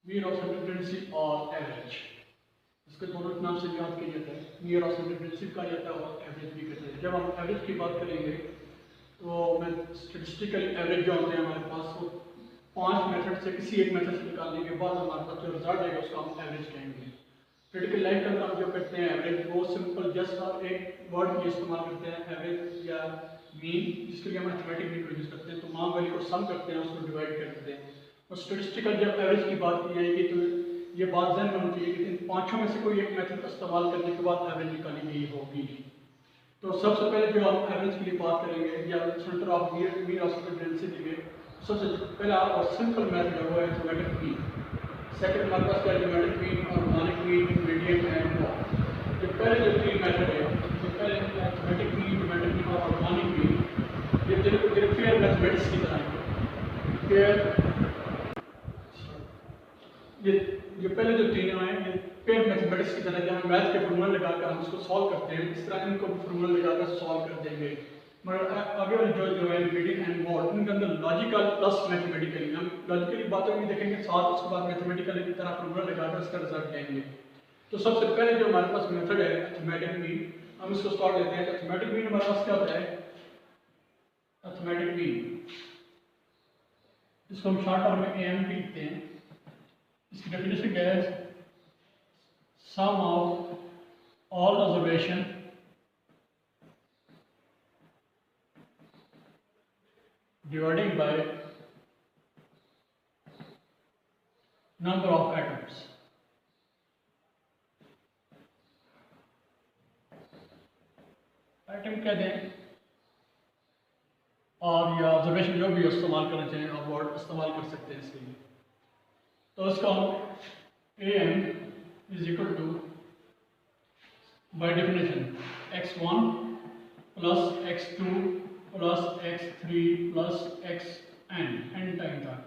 Mean of central और average, इसके दोनों नाम से याद किया जाता है। मीन ऑफ सेंट्रल कहा जाता है और एवरेज भी कहते हैं। जब हम एवरेज की बात करेंगे तो मैं स्टेटिस्टिकल एवरेज जो होते हैं हमारे पास, वो 5 मेथड से किसी एक मेथड से निकालने के बाद हमारे पास जो रिजल्ट आएगा उसको हम एवरेज कहेंगे। क्रिटिकल लाइफ के अंदर हम जो करते हैं एवरेज, वो सिंपल जस्ट एक वर्ड ये इस्तेमाल करते हैं एवरेज या मीन, जिसके लिए हम मैथमेटिक मीन यूज करते हैं। तो तमाम वैल्यू को सम करते हैं, उसको डिवाइड कर देते हैं। और स्टेटिस्टिकल जब एवरेज की बात की जाएगी तो ये बात ध्यान में होनी चाहिए कि इन पाँचों में से कोई एक मेथड का इस्तेमाल करने के बाद एवरेज निकाली गई होगी। तो सबसे पहले जो हम एवरेज के लिए बात करेंगे या centre of mean of central के, सबसे पहला और सिंपल मेथड है वो है अरिथमेटिक मीन। सेकंड हमारे पास क्या न्यूमेरिक मीन और monic mean, median and mod. जो पहले जो तीन मेथड है, जो पहले अरिथमेटिक मीन, न्यूमेरिक मीन और मॉनिक मीन, ये पेयर मैथमेटिक्स की तरह है। पेयर ये जो पहले जो तीनों हैं ये पेयर मैथमेटिक्स की तरह, जहाँ मैथ के फॉर्मूला लगाकर हम इसको सॉल्व करते हैं, इस तरह इनको भी फॉर्मूला लगाकर सॉल्व कर देंगे। मगर आगे वाली जो है मीडियन एंड मॉड, इनके अंदर लॉजिकल प्लस मैथमेटिकली, हम लॉजिकली बातों भी देखेंगे साथ, उसके बाद मैथमेटिकली की तरह फॉर्मूला लगाकर इसका रिजल्ट लेंगे। तो सबसे पहले जो हमारे पास मेथड है अरिथमेटिक मीन, हम इसको स्टार्ट लेते हैं। अरिथमेटिक मीन हमारे पास क्या होता है? अरिथमेटिक मीन, इसको हम शॉर्ट फॉर्म में एएम लिखते हैं। इसकी डेफिनेशन क्या है? Sum of all observation divided by number of atoms. Atom कह दें और या ऑब्जर्वेशन जो भी इस्तेमाल करना चाहिए और वर्ड इस्तेमाल कर सकते हैं इसके लिए। तो इसका हम M is equal to by definition x1 plus x2 plus x3 plus xn n time तक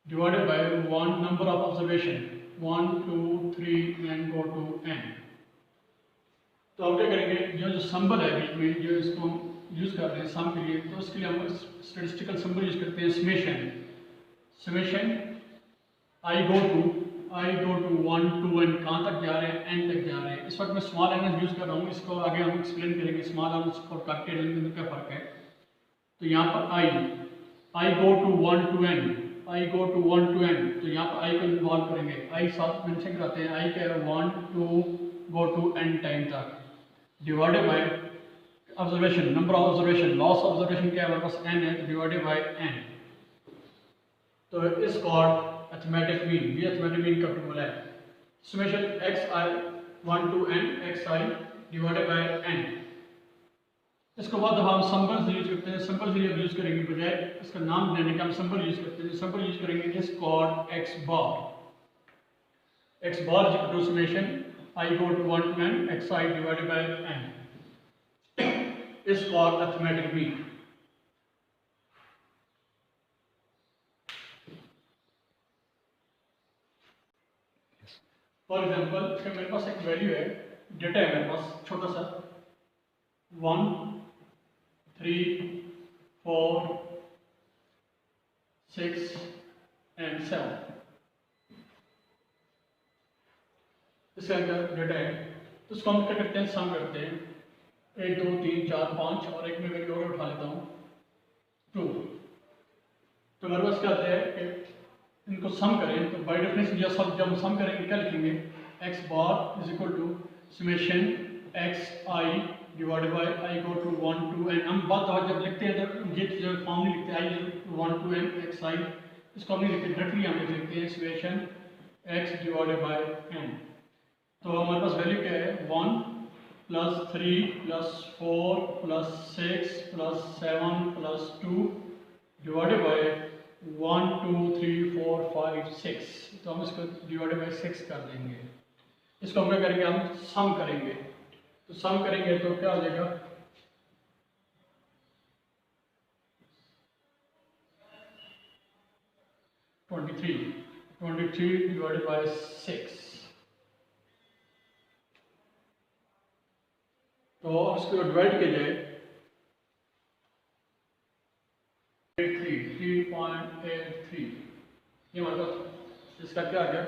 divided by one number of observation 1 2 3 and go to n। तो हम क्या करेंगे, जो सिंबल है बीच में जो इसको हम यूज कर रहे हैं सम के लिए, तो उसके लिए हम स्टैटिस्टिकल सिंबल यूज करते हैं summation. Summation I go to 1 2 n, कहाँ तक जा रहे हैं? एन तक जा रहे हैं। इस वक्त मैं स्मॉल एन यूज कर रहा हूँ, इसको आगे हम एक्सप्लेन करेंगे स्मॉल एन और कैपिटल एन में क्या फ़र्क है। तो यहाँ पर I go to 1 to N, I go to 1 to N, तो यहाँ पर आई को इन्वॉल्व करेंगे। आई साथ मेंशन कराते हैं, आई क्या है 1 to go to N time तक divided by observation, number of observation, loss observation क्या है हमारे पास एन है, तो डिवाइडेड बाय एन। तो इस कॉर्ड अरिथमेटिक मीन, ये अरिथमेटिक मीन का फॉर्मूला है। Summation xi 1 to n xi divided by n। इसके बाद हम सिंबल्स यूज करते हैं। सिंबल्स यूज करेंगे, बजाय इसका नाम देने के हम सिंबल यूज करते हैं। सिंबल यूज करेंगे is called x bar equal to summation i go to 1 to n xi divided by n is called arithmetic mean. For example मेरे पास एक वैल्यू है, डेटा है मेरे पास छोटा सा 1 3 4 6 एंड 7, इसके अंदर डेटा है। तो इसको हम क्या करते हैं, सम करते हैं 1 2 3 4 5 और एक में वैल्यू और उठा लेता हूँ 2। तो मेरे पास क्या आता है कि इनको सम करें, तो बाय डेफिनेशन जब हम सम करेंगे क्या लिखेंगे, x bar is equal to summation xi divided by i go to 1 to n। हम बात जब लिखते हैं तो ये जो फॉर्म नहीं लिखते i 1 to n xi, इसको हम नहीं लिखते, डायरेक्टली हम लिखते हैं summation x divided by n। तो हमारे पास वैल्यू क्या है 1 plus 3 plus 4 plus 6 plus 7 plus 2 divided by 1 2 3 4 5 6। तो हम इसको डिवाइडेड बाय 6 कर देंगे। इसको हम क्या करेंगे, हम सम करेंगे। तो सम करेंगे तो क्या हो जाएगा, ट्वेंटी थ्री डिवाइडेड बाय 6। तो इसको डिवाइड किया जाए 3.83, ये हमारे पास इसका क्या आ गया,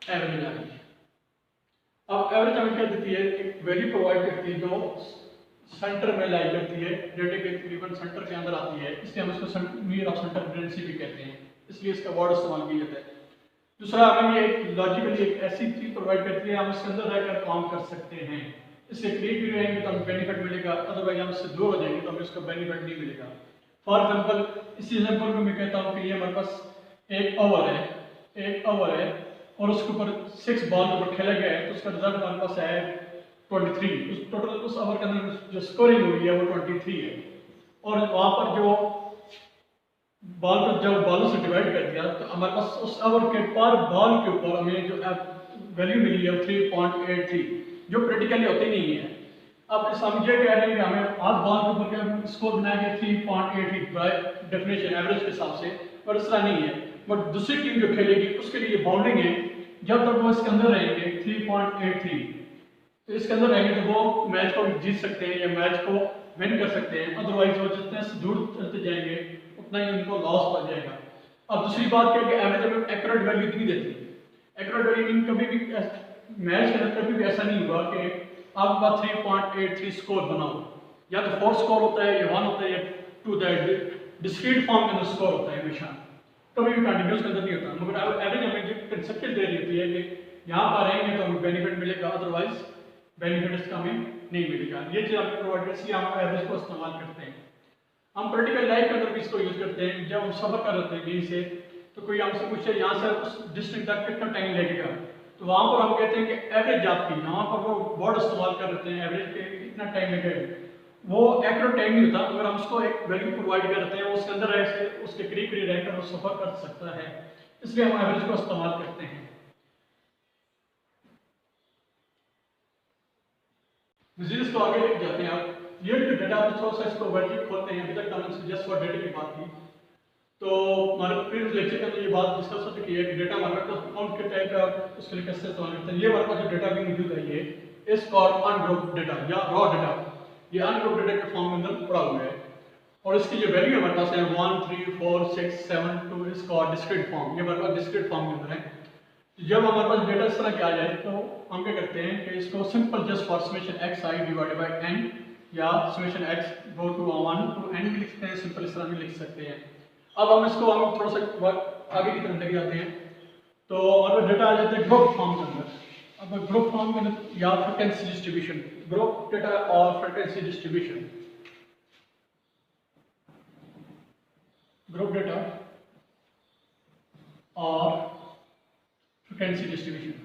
एवरेज आ गई। अब एवरेज हमें क्या देती है, एक वैल्यू प्रोवाइड करती है जो सेंटर में लाई करती है, डेटा के तकरीबन सेंटर के अंदर आती है, इसलिए हम इसको नियर ऑफ सेंटर रिडंडेंसी भी कहते हैं, इसलिए इसका वर्ड इस्तेमाल किया जाता है। दूसरा हमें ये लॉजिकली एक ऐसी चीज प्रोवाइड करती है हम इसके अंदर रहकर काम कर सकते हैं, इससे करीब भी रहेंगे तो हमें बेनिफिट मिलेगा, अदरवाइज हम इससे दूर हो जाएंगे तो हमें इसका बेनिफिट नहीं मिलेगा। फॉर एग्जाम्पल इसी एग्जाम्पल में मैं कहता हूँ कि ये हमारे पास एक ओवर है और उसके ऊपर 6 बॉल के ऊपर खेला गया है, तो उसका रिजल्ट हमारे पास है 23। उस टोटल उस ओवर के अंदर जो स्कोरिंग हुई है वो 23 है, और वहाँ पर जो बॉल को जब बॉलों से डिवाइड कर दिया तो हमारे पास उस ओवर के पर बॉल के ऊपर हमें जो वैल्यू मिली है 3.83, जो प्रैक्टिकली होती नहीं है। अब इस हम ये कह रहे हैं कि हमें आठ बॉल के ऊपर क्या स्कोर बनाएंगे 3.83 बाय डेफिनेशन एवरेज के हिसाब से, पर इस तरह नहीं है। बट दूसरी टीम जो खेलेगी उसके लिए बाउंडिंग है, जब तक वो इसके अंदर रहेंगे 3.83, तो इसके अंदर रहेंगे तो वो मैच को जीत सकते हैं या मैच को विन कर सकते हैं, अदरवाइज वो जितने से दूर चलते जाएंगे उतना ही उनको लॉस पड़ जाएगा। अब दूसरी बात क्या है कि एवरेज में एक्यूरेट वैल्यू नहीं देती। एक्यूरेट वैल्यू मीन कभी भी मैच के अंदर कभी भी ऐसा नहीं हुआ कि आपका 3.83 स्कोर बनाओ, या तो 4 स्कोर होता है या 1 होता है या 2, दैट डिस्क्रीट फॉर्म के अंदर स्कोर होता है हमेशा, कभी भी कंटिन्यूस के अंदर नहीं होता। मगर एवरेज हमें जो कंसेप्ट दे रही होती है कि यहाँ पर रहेंगे तो हमें बेनिफिट मिलेगा, अदरवाइज बेनिफिट इसका हमें नहीं मिलेगा। ये चीज़ आपको प्रोवाइड करती है, हम एवरेज को इस्तेमाल करते हैं। हम प्रैक्टिकल लाइफ के अंदर भी इसको यूज़ करते हैं। जब हम सफ़र कर रहे थे यहीं से, तो कोई हमसे पूछे यहाँ से उस डिस्ट्रिक्ट तक कितना टाइम लगेगा, तो वहाँ पर हम कहते हैं कि एवरेज आपकी, यहाँ पर वो वर्ड इस्तेमाल कर रहे हैं एवरेज के कितना टाइम लगेगा, वो एक्यूरेट टाइम नहीं होता। अगर हम उसको एक वैल्यू प्रोवाइड करते हैं उसके अंदर रह उसके करीब करीब रहकर वो सफ़र कर सकता है, इसलिए हम एवरेज को इस्तेमाल करते हैं। मजीद इसको आगे लेके जाते हैं। आप ये जो डेटा थोड़ा सा इसको वर्किंग खोलते हैं, अभी तक हमने जस्ट फॉर डेटा की बात की, तो हमारे प्रीवियस लेक्चर में तो ये बात डिस्कस हो चुकी है कि डेटा हमारे पास कौन के टाइप का उसके लिए कैसे इस्तेमाल करते हैं। ये हमारे पास जो डेटा भी मौजूद है ये इस कॉल्ड अनग्रुप्ड डेटा या रॉ डेटा, ये अनग्रुप्ड डेटा के फॉर्म में अंदर पड़ा हुआ है, और इसकी जो वैल्यू हमारे पास है 1, 3, 4, 6, 7, 2 इज कॉल्ड डिस्क्रीट फॉर्म, ये हमारे पास डिस्क्रीट फॉर्म के अंदर है। जब हमारे पास डेटा इस तरह के आ जाए तो हम क्या करते हैं कि इसको simple just for summation X I divided by N या summation X go to 1 to N भी लिखते हैं, सिंपल इस तरह भी लिख सकते हैं। अब हम इसको हम थोड़ा सा आगे की तरफ लेके जाते हैं, तो हमारे डेटा आ जाता है ग्रुप फॉर्म के अंदर। अब ग्रुप फॉर्म के अंदर या फ्रीक्वेंसी डिस्ट्रीब्यूशन, ग्रुप डेटा और फ्रीक्वेंसी डिस्ट्रीब्यूशन, ग्रुप डेटा और फ्रीक्वेंसी डिस्ट्रीब्यूशन।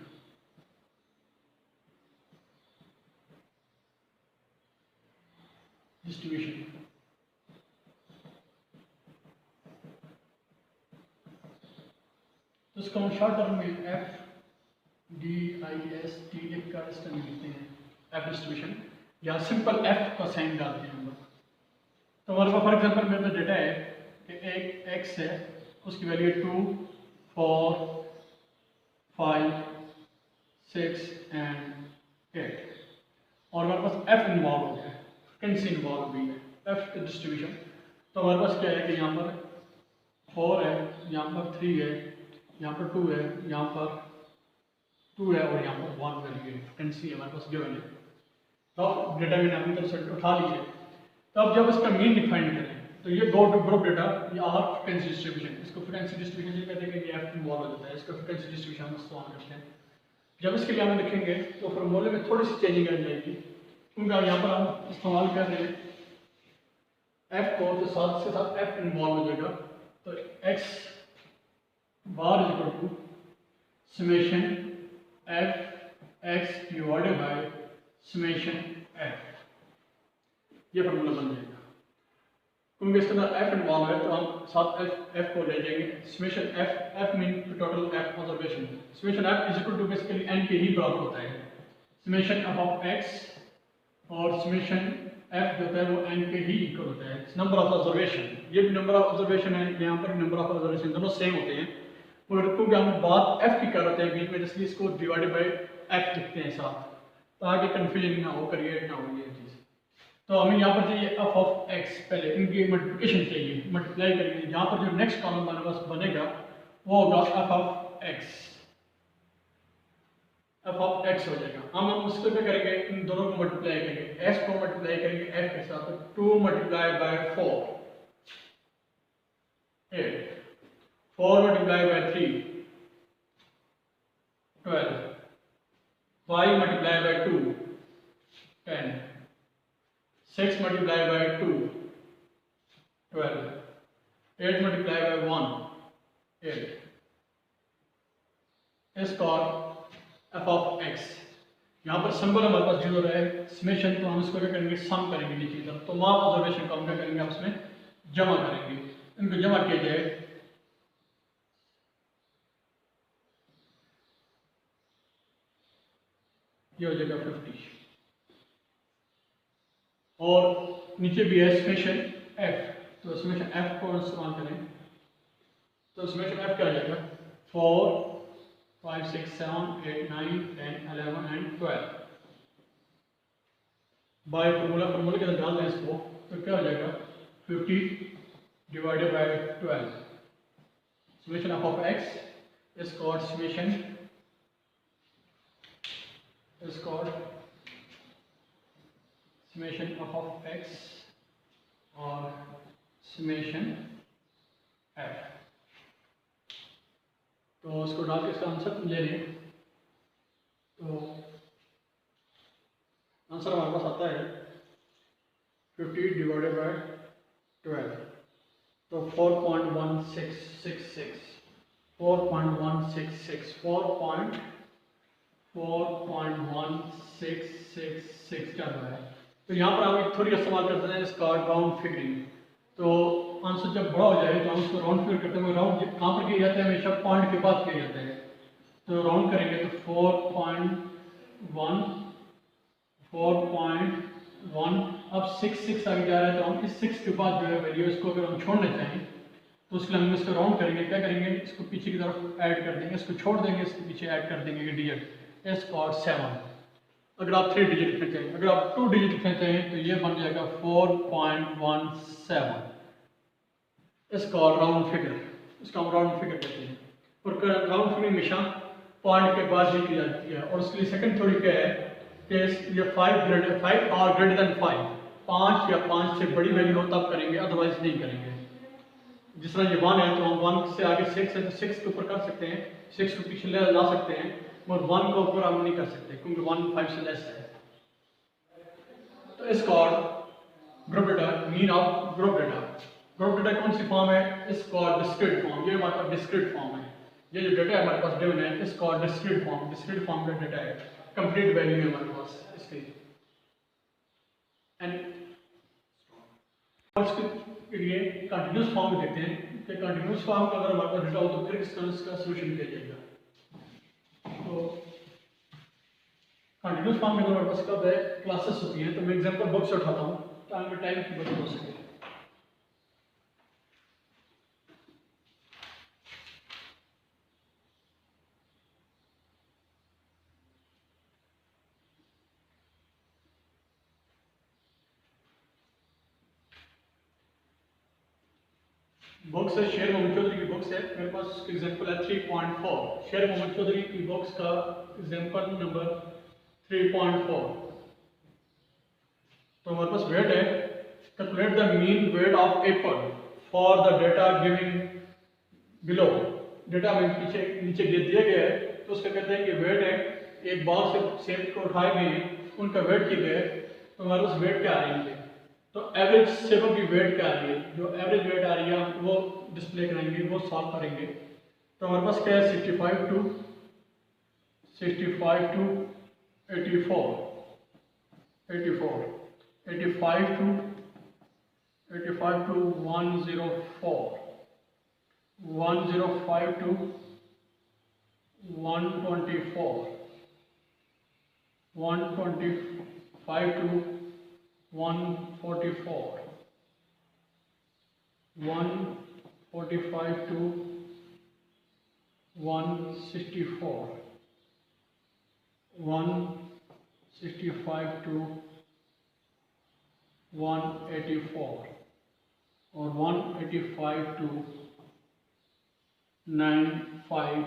तो इसको हम शॉर्ट टर्म में F D I S T लिख कर इस तरह लिखते हैं, एफ डिस्ट्रीब्यूशन, या सिंपल एफ का साइन डालते हैं हम लोग। तो हमारे पास फॉर एग्जाम्पल मेरे पास डेटा है कि एक एक्स है, उसकी वैल्यू 2, 4, 5, 6 एंड 8, और हमारे पास एफ इन्वॉल्व हो गया है, फ्रीक्वेंसी इन्वॉल्व हुई है एफ डिस्ट्रीब्यूशन। तो हमारे पास क्या है कि यहाँ पर 4 है, यहाँ पर 3 है, यहाँ पर 2 है, यहाँ पर 2 है और यहाँ पर 1 वैल्यू है, फ्रीक्वेंसी हमारे पास गिवन है। तो डेटा मैंने अपनी तरफ से उठा लीजिए। तो अब जब इसका मीन डिफाइन करें तो ये गो टू ग्रुप डेटा या आर फ्रीक्वेंसी डिस्ट्रीब्यूशन, इसको फ्रीक्वेंसी डिस्ट्रीब्यूशन ये कहते हैं कि एफ इन्वॉल्व हो जाता है, इसको फ्रीक्वेंसी डिस्ट्रीब्यूशन हम इस्तेमाल करते हैं। जब इसके लिए हम लिखेंगे तो फॉर्मूले में थोड़ी सी चेंजिंग आ जाएगी, क्योंकि यहाँ पर हम इस्तेमाल कर रहे हैं एफ को, तो साथ से साथ एफ इन्वॉल्व हो जाएगा। तो x bar is equal to summation f x divided by summation f, ये फॉर्मूला बन जाएगा। क्योंकि इसके अंदर एफ इन्वॉल्व है तो हम साथ एफ को ले जाएंगे। Summation f mean total f observation, summation f is equal to basically n के ही बराबर होता है, समेशन एफ ऑफ एक्स और समेशन एफ जो है वो एन के ही इक्वल होता है, नंबर ऑफ ऑब्जर्वेशन। ये भी नंबर ऑफ ऑब्जर्वेशन है, यहाँ पर नंबर ऑफ ऑब्जर्वेशन दोनों सेम होते हैं, मगर क्योंकि हम बात एफ की कर रहे हैं बीच में, इसलिए इसको डिवाइडेड बाय एफ लिखते हैं साथ, ताकि कन्फ्यूजन ना हो, क्रिएट ना हो ये चीज़। तो हमें यहाँ पर चाहिए एफ ऑफ एक्स, पहले इनकी मल्टीप्लिकेशन चाहिए, मल्टीप्लाई करेंगे। यहाँ पर जो नेक्स्ट कॉलम हमारे पास बनेगा वो होगा F of x, F of x हो जाएगा। हम उसको क्या करेंगे, इन दोनों को मल्टीप्लाई करेंगे, एक्स को मल्टीप्लाई करेंगे एफ के साथ, 2 multiply by 4 8, 4 multiply by 3 12, 5 multiply by 2 10, 6 multiply by 2 12, 8 multiply by 1 8, इसका एफ ऑफ एक्स। यहाँ पर सिंबल हमारे पास जो है समेशन, तो हम इसको क्या करेंगे, सम करेंगे नीचे की तरफ, तो वहाँ ऑब्जर्वेशन को हम क्या करेंगे, आपस में जमा करेंगे, इनको जमा किया जाए ये हो जाएगा 50, और नीचे भी है समेशन एफ, तो समेशन एफ को इस्तेमाल करें, तो समेशन एफ क्या आ जाएगा, 4 5 6 7 8 9 10 11 एंड 12 बाय फॉर्मूला के अंदर डाल दें इसको, तो क्या हो जाएगा 50 divided by 12, summation f of x is called summation f of x और समेशन एफ। तो इसको डाल के इसका आंसर ले लें, तो आंसर हमारे पास आता है 50 डिवाइडेड बाय 12, तो 4.1666 चल रहा है। तो यहाँ पर हम एक थोड़ी इस्तेमाल करते हैं इसका राउंड फिगरिंग, तो आंसर जब बड़ा हो जाए तो हम उसको राउंड फिगर करते हैं, राउंड कहाँ पर किया जाता है, हमेशा पॉइंट के बाद किया जाता है, तो राउंड करेंगे तो 4.1 अब 6 आगे जा रहा है, तो हम इस 6 के बाद जो है वैल्यू, इसको अगर हम छोड़ना चाहें तो उसके लिए हम इसको राउंड करेंगे, क्या करेंगे, इसको पीछे की तरफ ऐड कर देंगे, इसको छोड़ देंगे, इसके पीछे ऐड कर देंगे डिजिट एस और 7। अगर आप 3 डिजिट लिखना चाहें, अगर आप 2 डिजिट लिखना चाहें तो ये बन जाएगा 4.17, इसका राउंड फिगर, इसका हम राउंड फिगर कहते हैं, और राउंड फिगर हमेशा पॉइंट के बाद ही की जाती है, और उसके लिए सेकंड थ्योरी क्या है कि ये 5 और ग्रेटर देन 5, 5 या 5 से बड़ी वैल्यू हो तब करेंगे, अदरवाइज नहीं करेंगे। जिस तरह ये 1 है तो हम 1 से आगे 6 है तो 6 के ऊपर कर सकते हैं, 6 को पीछे ले ला सकते हैं, मगर 1 के ऊपर हम नहीं कर सकते क्योंकि 1 5 से लेस है। तो इसका group data, mean of group data, group data कौन सी फॉर्म है, इसका डिस्क्रीट फॉर्म, ये हमारे पास डिस्क्रीट फॉर्म है, ये जो डेटा है हमारे पास गिवन है इसका डिस्क्रीट फॉर्म का डेटा है, कंप्लीट वैल्यू है हमारे पास इसके, एंड के लिए कंटिन्यूस फॉर्म में देखते हैं कि कंटिन्यूस फॉर्म का अगर हमारे पास डेटा हो तो फिर इसका सोल्यूशन किया जाएगा। तो कंटिन्यूस फॉर्म में अगर हमारे पास कब है क्लासेस होती हैं, तो मैं एग्जांपल बुक से उठाता हूँ ताकि टाइम की बचत हो सके। बुक्स है शेर मोहम्मद चौधरी की बुक्स है, मेरे पास उसका एग्जांपल है 3.4, शेर मोहम्मद चौधरी की बुक्स का एग्जांपल नंबर 3.4। तो हमारे पास वेट है, calculate the mean weight of Apple for the data giving below, data में पीछे नीचे दिया गया है, तो उसका कहते हैं कि वेट है, एक बॉक्स से सेब को उठाए गए हैं, उनका वेट किया गया है, तो हमारे पास वेट क्या आ रही है, तो एवरेज सेबों की वेट क्या आ रही है, जो एवरेज वेट आ रही है वो डिस्प्ले कराएंगे, वो सॉल्व करेंगे। तो हमारे पास क्या है 65 to 84 85 to 104 105 to 124 125 to 144 145 to 164 165 to 184 और 185 to 955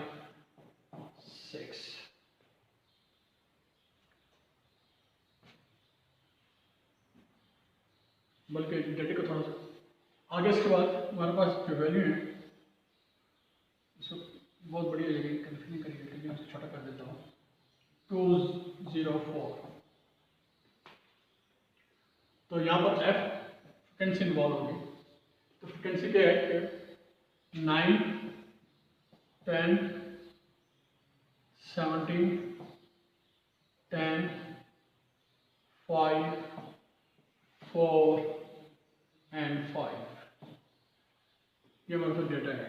बल्कि डेटा को थोड़ा सा आगे। इसके बाद हमारे पास जो वैल्यू है इसको बहुत बड़ी हो जाएगी, कन्फ्यूज नहीं करिए, क्योंकि मैं छोटा कर देता हूँ। 204, तो यहाँ पर एफ फ्रिक्वेंसी इन्वॉल्व होगी। तो फ्रिक्वेंसी क्या है कि 9, 10, 17, 10, 5, 4 एंड 5, ये हमारे पास डेटा है।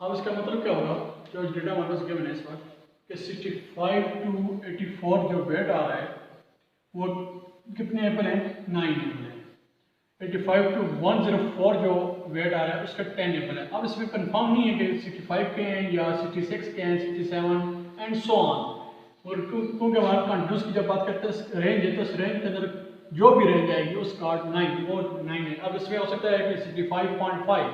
अब इसका मतलब क्या होगा, जो डेटा हमारे पास गिवन है इस वक्त कि 65 to 84 जो वेट आ रहा है वो कितने एप्पल हैं, 9 एप्पल हैं। 85 to 104 जो वेट आ रहा है उसका 10 एप्पल है। अब इसमें कंफर्म नहीं है कि 65 के हैं या 66 के हैं, 67 एंड सो ऑन। और क्योंकि हमारे कंट्रोल्स की जब बात करते हैं रेंज है, तो इस रेंज के अंदर जो भी रेंज आएगी उसका 9 वो 9 है। अब इसमें हो सकता है कि 65.5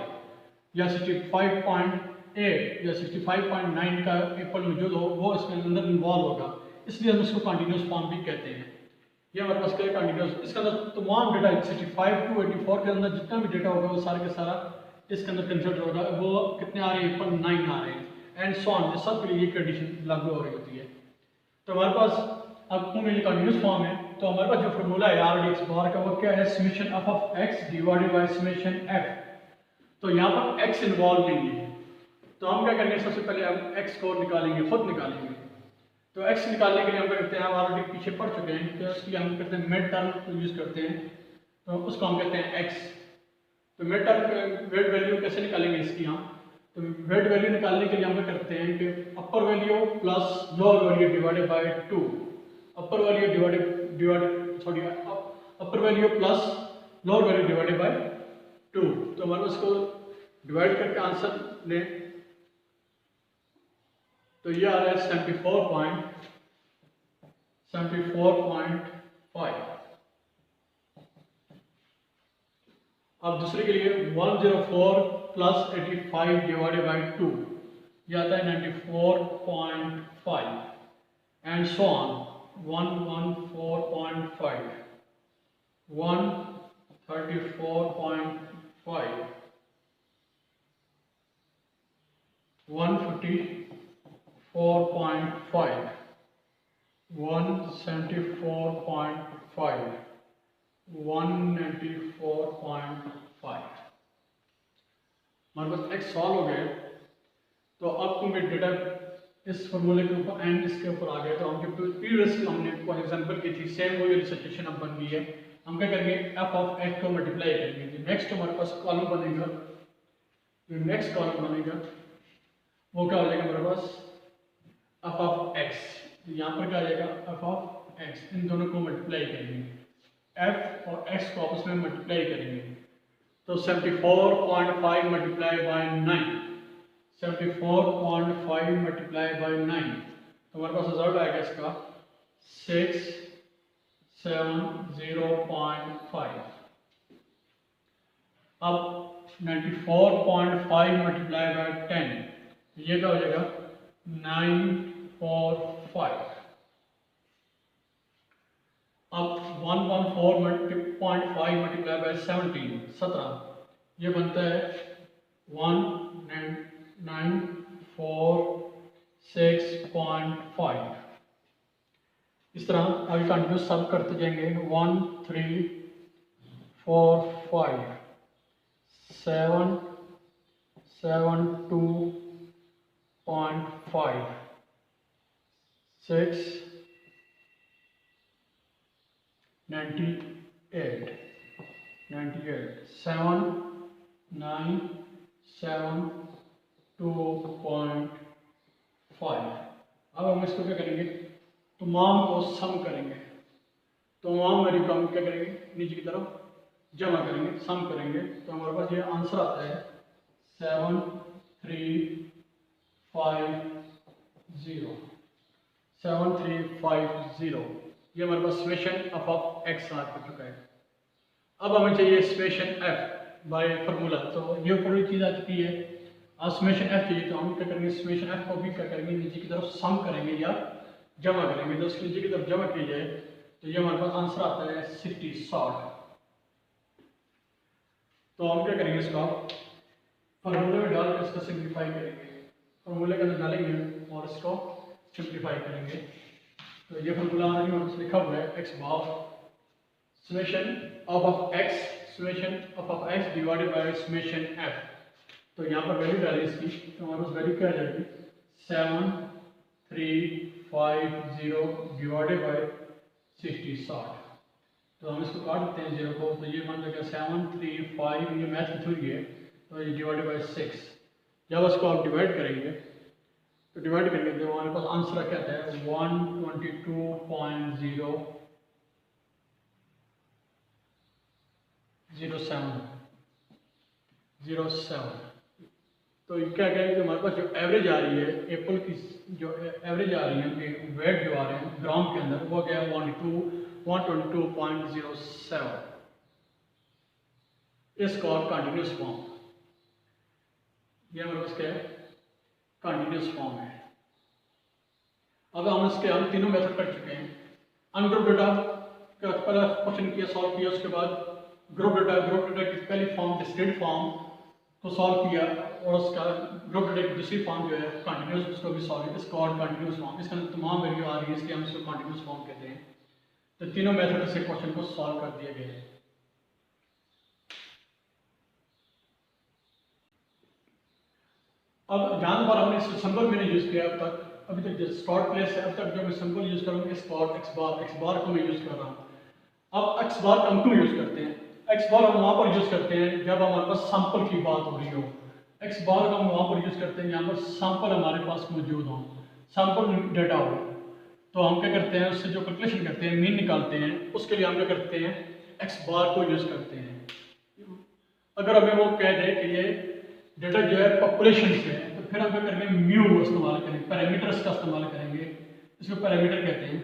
या 65.8 या 65.9 का एप्पल मौजूद हो, वो इसके अंदर इन्वॉल्व होगा, इसलिए हम इसको कंटिन्यूस फॉर्म भी कहते हैं। ये हमारे पास क्या कंटिन्यूस, इसके अंदर तमाम डेटा 65 to 84 के अंदर जितना भी डेटा होगा वो सारा के सारा इसके अंदर कंसिडर होगा। वो कितने आ रहे हैं, एप्पल 9 आ रहे हैं एंड सो ऑन, सब के लिए ये कंडीशन लागू हो रही होती है। तो हमारे पास अब क्योंकि ये कंटिन्यूस फॉर्म है, तो हमारे पास जो फार्मूला है आर डी एक्स बार का वो क्या है, summation f of x divided by summation F. तो यहाँ पर एक्स इन्वॉल्व नहीं है, तो हम क्या करेंगे, सबसे पहले हम एक्स को निकालेंगे, खुद निकालेंगे। तो एक्स निकालने के लिए हम क्या करते हैं, हम ऑलरेडी पीछे पढ़ चुके हैं, तो उसके लिए हम करते हैं मिड टर्म यूज़ करते हैं, तो उसको हम कहते हैं एक्स। तो मिड टर्म वेट वैल्यू कैसे निकालेंगे इसकी हम, तो वेट वैल्यू निकालने के लिए हम क्या करते हैं कि अपर value plus lower value divided by 2, upper value upper value plus lower value divided by 2। तो हमारे उसको डिवाइड करके आंसर लें, तो ये आ रहा है 74.5। अब दूसरे के लिए 104 प्लस 85 डिवाइडेड बाई 2, ये आता है 94.5 एंड सो ऑन। 114.5, 134.5, 154.5, 174.5, 194.5। हमारे पास एक्स सॉल्व हो गए। तो अब क्योंकि डेटा इस फॉर्मूले के ऊपर एंड इसके ऊपर आ गया, तो हम जो प्रीवियसली हमने कोई एग्जांपल की थी सेम वही सिचुएशन अब बन गई है। हम क्या करेंगे, एफ ऑफ एक्स को मल्टीप्लाई करेंगे। जो नेक्स्ट हमारे पास कॉलम बनेगा, जो नेक्स्ट कॉलम बनेगा वो क्या हो जाएगा हमारे पास, एफ ऑफ एक्स। यहाँ पर क्या आ जाएगा, एफ ऑफ एक्स, इन दोनों को मल्टीप्लाई करेंगे, एफ और एक्स को आपस में मल्टीप्लाई करेंगे। तो 74.5 मल्टीप्लाई बाय 9, 74.5 मल्टीप्लाई बाय 9, तो हमारे पास रिजल्ट आएगा इसका 670.5। अब 94.5 मल्टीप्लाई बाय 10, ये क्या हो जाएगा 945। अब 114.5 मल्टीप्लाई बाय 17, ये बनता है 1946.5। इस तरह आगे कंटिन्यूस सब करते जाएंगे, 1 3 4 5 7 7 2.5 6 98 7 9 7 2.5। अब हम इसको क्या करेंगे, तमाम को सम करेंगे, तमाम वैल्यू को हम क्या करेंगे, नीचे की तरफ जमा करेंगे, सम करेंगे। तो हमारे पास ये आंसर आता है 7350। ये हमारे पास समेशन एफ ऑफ एक्स आ चुका है। अब हमें चाहिए समेशन एफ बाय फार्मूला, तो ये पूरी चीज़ आ चुकी है। अब समेशन एफ चाहिए, तो हम क्या करेंगे, समेशन एफ को भी क्या करेंगे, नीचे की तरफ सम करेंगे या जमा करेंगे। तो उसके नीचे की तरफ जमा किया जाए तो ये हमारे पास आंसर आता है 60। तो हम क्या करेंगे, इसका फार्मूले में डाल कर इसका सिंप्लीफाई करेंगे, फार्मूले के अंदर डालेंगे और इसको सिंप्लीफाई करेंगे। तो ये फार्मूला हमारे लिखा हुआ है x bar summation of x summation of x divided by summation F. तो यहाँ पर वैल्यू डालें इसकी, तो हमारे पास वैल्यू क्या आ जाएगी 7350 डिवाइडेड बाय 60। तो हम इसको काट देते हैं 0 को, तो ये मान लीजिए 735, ये मैथ की थ्योरी है, तो ये डिवाइडेड बाय 6। जब इसको आप डिवाइड करेंगे तो डिवाइड करेंगे तो हमारे पास आंसर क्या आता है 122.007। तो क्या कहेंगे, हमारे पास जो एवरेज आ रही है एप्पल की, जो एवरेज आ रही है उनके वेट जो आ रहे हैं ग्राम के अंदर, वो क्या है 122.07 इज कॉल्ड कंटिन्यूस फॉर्म। ये हमारे पास क्या है कंटिन्यूस फॉर्म है। अब हम तीनों मेथड कर चुके हैं। अनग्रुप डेटा का पहला क्वेश्चन किया, सॉल्व किया, उसके बाद ग्रुप डेटा की पहली फॉर्म डिस्क्रीट फॉर्म को सॉल्व किया, और उसका ग्रुप डेटा की दूसरी फॉर्म जो है कंटिन्यूस, उसको भी सॉल्व किया, इसको और कंटिन्यूस फॉर्म, इसके अंदर तमाम वैल्यू आ रही है, इसलिए हम इसको कंटिन्यूस फॉर्म कहते हैं। तो तीनों मेथड से क्वेश्चन को सॉल्व कर दिया गया है। अब जहाँ पर हमने सिंबल मैंने यूज किया अब तक, अभी तक जो स्टार्ट प्लेस है, अब तक जो मैं सिंबल यूज करूँगा एक्स बार को मैं यूज कर रहा हूँ। अब एक्स बार हम क्यों यूज करते हैं, एक्स बार हम वहाँ पर यूज करते हैं जब हमारे पास सैंपल की बात हो रही हो। एक्स बार को हम वहाँ पर यूज करते हैं जहाँ पर सैंपल हमारे पास मौजूद हो, सैंपल डेटा हो। तो हम क्या करते हैं, उससे जो कैलकुलेशन करते हैं, मीन निकालते हैं, उसके लिए हम क्या करते हैं एक्स बार को यूज करते हैं। अगर हमें वो कह दे कि ये डेटा जो है पॉपुलेशन से है, तो फिर हम क्या करेंगे म्यू इस्तेमाल करेंगे, पैरामीटर्स का इस्तेमाल करेंगे, इसको पैरामीटर कहते हैं,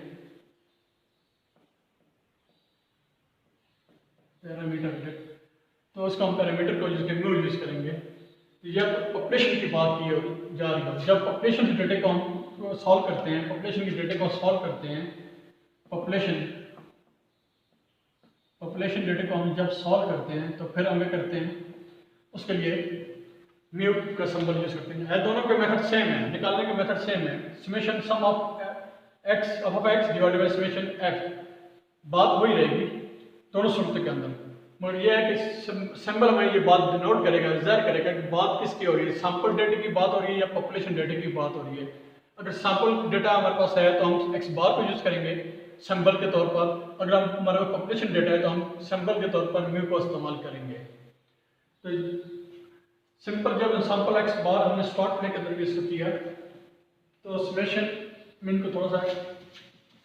पैरामीटर। तो उसको हम पैरामीटर को यूज करके म्यू यूज करेंगे। जब पॉपुलेशन की बात की जा रही हो, जब पॉपुलेशन के डेटा को हम सॉल्व करते हैं, पॉपुलेशन के डेटा को सॉल्व करते हैं, पॉपुलेशन डेटा को हम जब सॉल्व करते हैं, तो फिर हम क्या करते हैं, उसके लिए म्यू का सिंबल यूज करते हैं। दोनों के मेथड सेम है, निकालने के मेथड सेम है, summation sum of x divided by summation f, बात वही रहेगी दोनों सूरत के अंदर। मगर यह है कि सिंबल में ये बात डिनोट करेगा, रिजर्व करेगा कि बात किसकी हो रही है, सैंपल डेटा की बात हो रही है या पॉपुलेशन डेटा की बात हो रही है। अगर सैंपल डेटा हमारे पास है तो हम एक्स बार को यूज करेंगे सिंबल के तौर पर, अगर हमारे पास पॉपुलेशन डेटा है तो हम सिंबल के तौर पर म्यू को इस्तेमाल करेंगे। तो सिंपल जब सैंपल एक्स बार हमने स्टार्ट करने के अंदर भी इसको किया, तो समेशन मैं इनको थोड़ा सा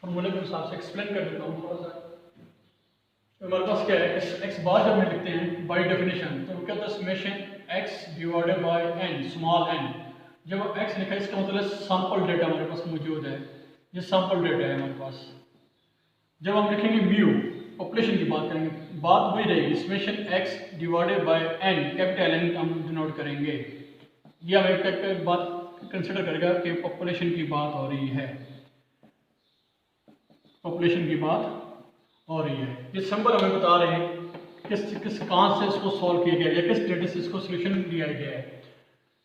फॉर्मूले के हिसाब से एक्सप्लेन कर देता हूँ थोड़ा सा। तो हमारे पास क्या है, एक्स बार जब हम लिखते हैं बाय डेफिनेशन, तो क्या होता है summation x divided by n, small n. जब एक्स लिखा है इसका मतलब सैंपल डेटा हमारे पास मौजूद है, ये सैंपल डेटा है हमारे पास। जब हम लिखेंगे म्यू, पॉपुलेशन की बात करेंगे, बात वही रहेगी, summation x divided by n, capital n हम डिनोट करेंगे। ये हमें बात कंसिडर करेगा कि पॉपुलेशन की बात हो रही है, पॉपुलेशन की बात हो रही है। ये सिंबल हमें बता रहे हैं किस कहाँ से इसको सॉल्व किया गया है या किस डेटा से इसको सोल्यूशन दिया गया है।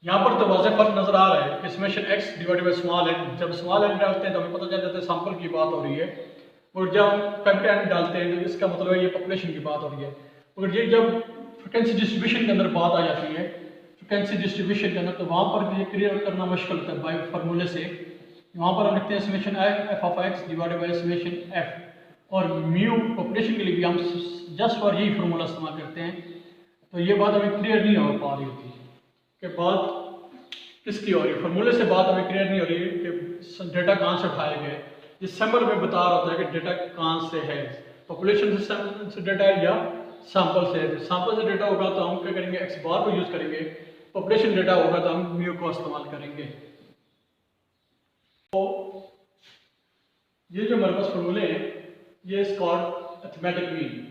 यहाँ पर तो वाज़ेह फर्क नजर आ रहा है कि summation x divided by small n, जब स्मॉल एन डालते हैं तो हमें पता चल जाता है सैंपल की बात हो रही है, और जब हम कैपिटल एन डालते हैं तो इसका मतलब है ये पॉपुलेशन की बात हो रही है। और ये जब फ्रिक्वेंसी डिस्ट्रीब्यूशन के अंदर बात आ जाती है, फ्रिक्वेंसी डिस्ट्रीब्यूशन के अंदर, तो वहाँ पर ये क्लियर करना मुश्किल होता है बाय फार्मूले से। वहाँ पर हम लिखते हैं summation f of x divided by summation F, और म्यू पॉपुलेशन के लिए भी हम जस्ट फॉर यही फार्मूला इस्तेमाल करते हैं। तो ये बात हमें क्लियर नहीं हो पा रही होती कि बात किसकी हो रही है, फार्मूले से बात हमें क्लियर नहीं हो रही है कि डेटा कहाँ से उठाया गया है। इस सिंबल में बता रहा होता है कि डेटा कहाँ से है, पॉपुलेशन से डेटा है या सैंपल से है। सैंपल से डेटा होगा तो हम क्या करेंगे एक्स बार को यूज करेंगे, पॉपुलेशन डेटा होगा तो हम म्यू को इस्तेमाल करेंगे। तो ये जो हमारे पास फार्मूले हैं, ये इज कॉल्ड अरिथमेटिक मीन।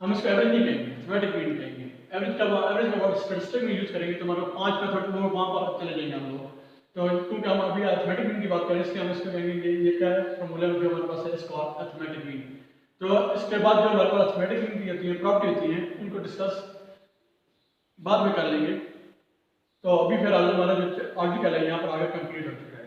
हम इसको एवरेज नहीं कहेंगे, अरिथमेटिक मीन कहेंगे। एवरेज का वर्ड स्टैटिस्टिक में यूज करेंगे तो हमारे 5 मेथड वो वहाँ पर चले जाएंगे हम लोग। तो क्योंकि हम अभी अरिथमेटिक मीन की बात करें, इसलिए हम इसको कहेंगे ये क्या है फार्मूला जो हमारे पास है, इसको अरिथमेटिक मीन। तो इसके बाद जो हमारे पास अरिथमेटिक मीन की होती है प्रॉपर्टी होती है, उनको डिस्कस बाद में कर लेंगे। तो अभी फिर हमारा जो आर्टिकल है यहाँ पर आगे कंप्लीट हो चुका है।